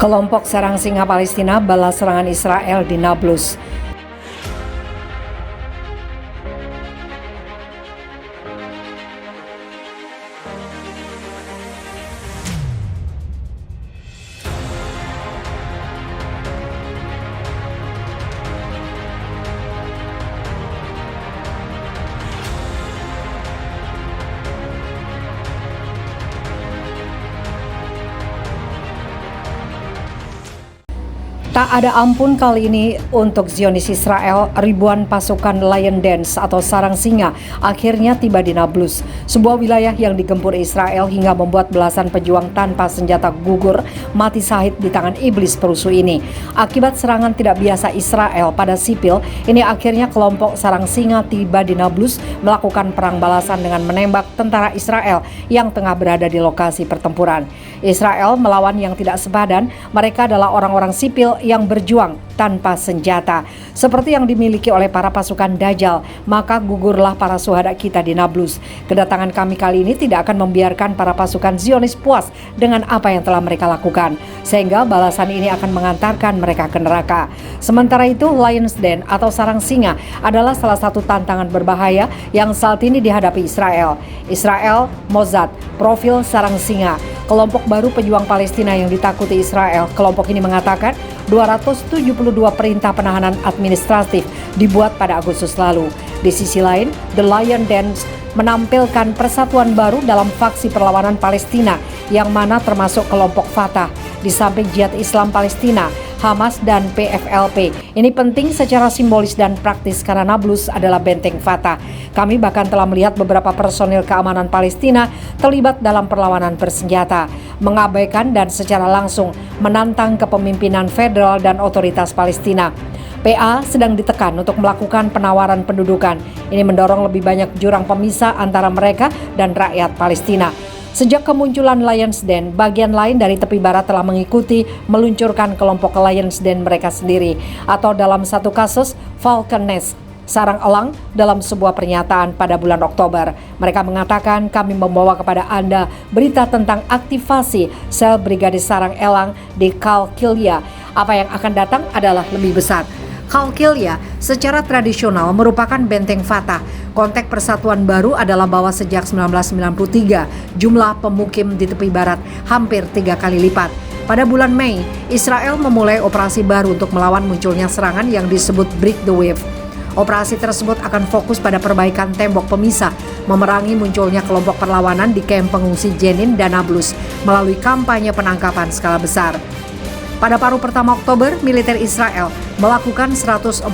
Kelompok Sarang Singa Palestina balas serangan Israel di Nablus. Tak ada ampun kali ini untuk Zionis Israel. Ribuan pasukan Lion Dance atau sarang singa akhirnya tiba di Nablus, sebuah wilayah yang digempur Israel hingga membuat belasan pejuang tanpa senjata gugur mati syahid di tangan iblis perusuh ini. Akibat serangan tidak biasa Israel pada sipil, ini akhirnya kelompok sarang singa tiba di Nablus melakukan perang balasan dengan menembak tentara Israel yang tengah berada di lokasi pertempuran. Israel melawan yang tidak sepadan, mereka adalah orang-orang sipil yang berjuang tanpa senjata. Seperti yang dimiliki oleh para pasukan Dajjal, maka gugurlah para syuhada kita di Nablus. Kedatangan kami kali ini tidak akan membiarkan para pasukan Zionis puas dengan apa yang telah mereka lakukan, sehingga balasan ini akan mengantarkan mereka ke neraka. Sementara itu, Lion's Den atau sarang singa adalah salah satu tantangan berbahaya yang saat ini dihadapi Israel. Israel Mossad, profil sarang singa, kelompok baru pejuang Palestina yang ditakuti Israel. Kelompok ini mengatakan 272 perintah penahanan administratif dibuat pada Agustus lalu. Di sisi lain, The Lion Dance menampilkan persatuan baru dalam faksi perlawanan Palestina yang mana termasuk kelompok Fatah di samping Jihad Islam Palestina, Hamas dan PFLP. Ini penting secara simbolis dan praktis karena Nablus adalah benteng Fatah. Kami bahkan telah melihat beberapa personil keamanan Palestina terlibat dalam perlawanan bersenjata, mengabaikan dan secara langsung menantang kepemimpinan federal dan otoritas Palestina. PA sedang ditekan untuk melakukan penawaran pendudukan. Ini mendorong lebih banyak jurang pemisah antara mereka dan rakyat Palestina. Sejak kemunculan Lion's Den, bagian lain dari tepi barat telah mengikuti meluncurkan kelompok Lion's Den mereka sendiri, atau dalam satu kasus Falcon Nest, sarang elang, dalam sebuah pernyataan pada bulan Oktober. Mereka mengatakan, kami membawa kepada Anda berita tentang aktivasi sel brigade sarang elang di Qalqilia. Apa yang akan datang adalah lebih besar. Qalqilia secara tradisional merupakan benteng Fatah. Konteks persatuan baru adalah bahwa sejak 1993 jumlah pemukim di tepi barat hampir 3 kali lipat. Pada bulan Mei, Israel memulai operasi baru untuk melawan munculnya serangan yang disebut Break the Wave. Operasi tersebut akan fokus pada perbaikan tembok pemisah, memerangi munculnya kelompok perlawanan di kamp pengungsi Jenin dan Nablus melalui kampanye penangkapan skala besar. Pada paruh pertama Oktober, militer Israel melakukan 145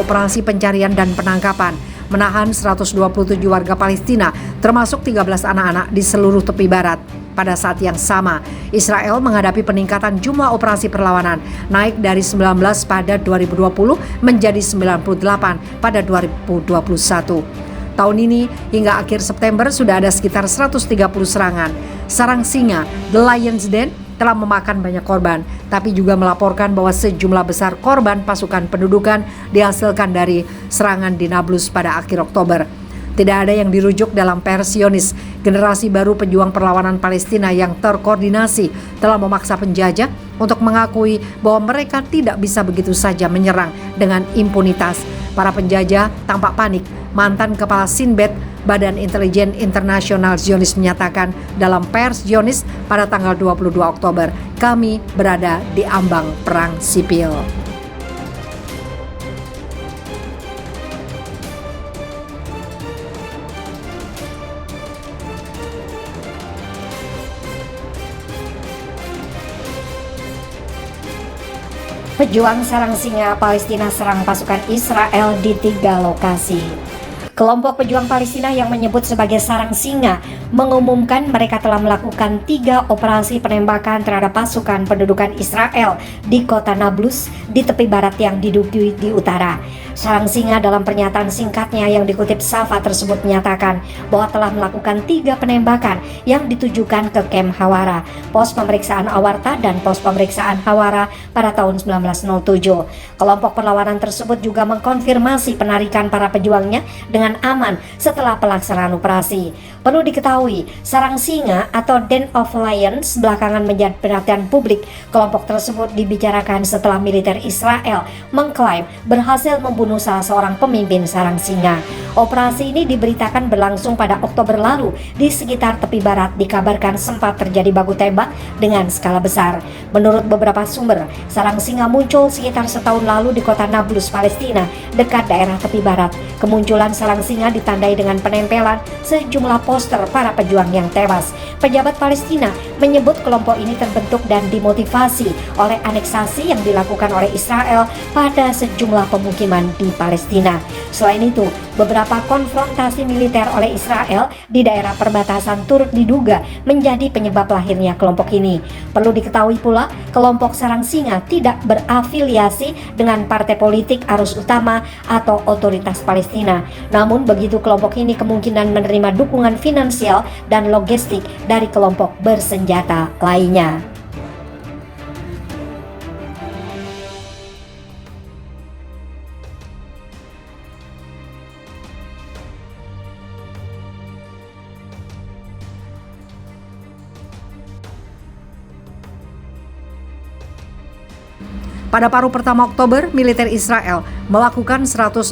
operasi pencarian dan penangkapan, menahan 127 warga Palestina, termasuk 13 anak-anak di seluruh tepi barat. Pada saat yang sama, Israel menghadapi peningkatan jumlah operasi perlawanan, naik dari 19 pada 2020 menjadi 98 pada 2021. Tahun ini, hingga akhir September sudah ada sekitar 130 serangan. Sarang singa, The Lion's Den, telah memakan banyak korban, tapi juga melaporkan bahwa sejumlah besar korban pasukan pendudukan dihasilkan dari serangan di Nablus pada akhir Oktober. Tidak ada yang dirujuk dalam pers Zionis. Generasi baru pejuang perlawanan Palestina yang terkoordinasi telah memaksa penjajah untuk mengakui bahwa mereka tidak bisa begitu saja menyerang dengan impunitas. Para penjajah tampak panik. Mantan Kepala Sinbad, Badan Intelijen Internasional Zionis menyatakan dalam pers Zionis pada tanggal 22 Oktober, kami berada di ambang perang sipil. Pejuang sarang singa Palestina serang pasukan Israel di 3 lokasi. Kelompok pejuang Palestina yang menyebut sebagai sarang singa mengumumkan mereka telah melakukan 3 operasi penembakan terhadap pasukan pendudukan Israel di kota Nablus di tepi barat yang diduduki di utara. Sarang singa dalam pernyataan singkatnya yang dikutip Safa tersebut menyatakan bahwa telah melakukan 3 penembakan yang ditujukan ke kamp Hawara, pos pemeriksaan Awarta dan pos pemeriksaan Hawara pada tahun 1907. Kelompok perlawanan tersebut juga mengkonfirmasi penarikan para pejuangnya dengan dengan aman setelah pelaksanaan operasi. Perlu diketahui, sarang singa atau Den of Lions belakangan menjadi perhatian publik. Kelompok tersebut dibicarakan setelah militer Israel mengklaim berhasil membunuh salah seorang pemimpin sarang singa. Operasi ini diberitakan berlangsung pada Oktober lalu di sekitar tepi barat. Dikabarkan sempat terjadi baku tembak dengan skala besar. Menurut beberapa sumber, sarang singa muncul sekitar setahun lalu di kota Nablus, Palestina, dekat daerah tepi barat. Kemunculan sarang singa ditandai dengan penempelan sejumlah poster para pejuang yang tewas. Pejabat Palestina menyebut kelompok ini terbentuk dan dimotivasi oleh aneksasi yang dilakukan oleh Israel pada sejumlah pemukiman di Palestina. Selain itu, beberapa konfrontasi militer oleh Israel di daerah perbatasan turut diduga menjadi penyebab lahirnya kelompok ini. Perlu diketahui pula, kelompok sarang singa tidak berafiliasi dengan partai politik arus utama atau otoritas Palestina. Namun begitu kelompok ini kemungkinan menerima dukungan finansial dan logistik dari kelompok bersenjata lainnya. Pada paruh pertama Oktober, militer Israel melakukan 145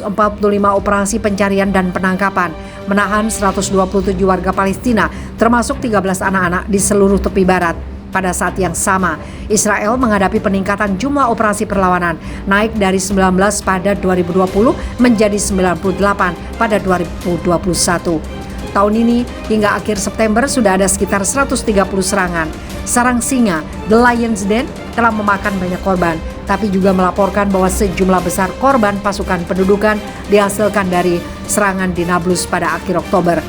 operasi pencarian dan penangkapan, menahan 127 warga Palestina, termasuk 13 anak-anak di seluruh tepi barat. Pada saat yang sama, Israel menghadapi peningkatan jumlah operasi perlawanan, naik dari 19 pada 2020 menjadi 98 pada 2021. Tahun ini, hingga akhir September sudah ada sekitar 130 serangan. Sarang singa, The Lion's Den, telah memakan banyak korban, tapi juga melaporkan bahwa sejumlah besar korban pasukan pendudukan dihasilkan dari serangan di Nablus pada akhir Oktober.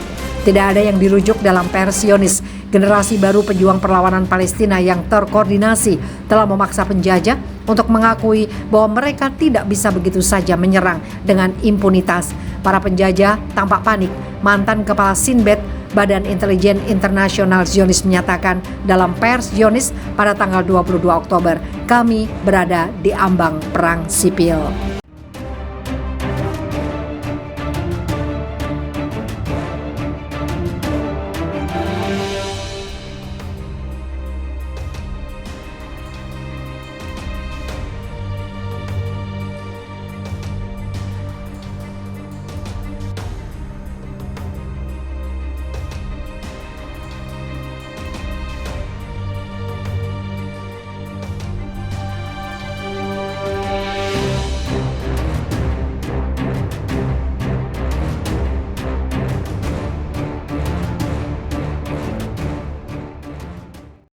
Tidak ada yang dirujuk dalam pers Zionis. Generasi baru pejuang perlawanan Palestina yang terkoordinasi telah memaksa penjajah untuk mengakui bahwa mereka tidak bisa begitu saja menyerang dengan impunitas. Para penjajah tampak panik. Mantan Kepala Sinbad, Badan Intelijen Internasional Zionis, menyatakan dalam pers Zionis pada tanggal 22 Oktober, kami berada di ambang perang sipil.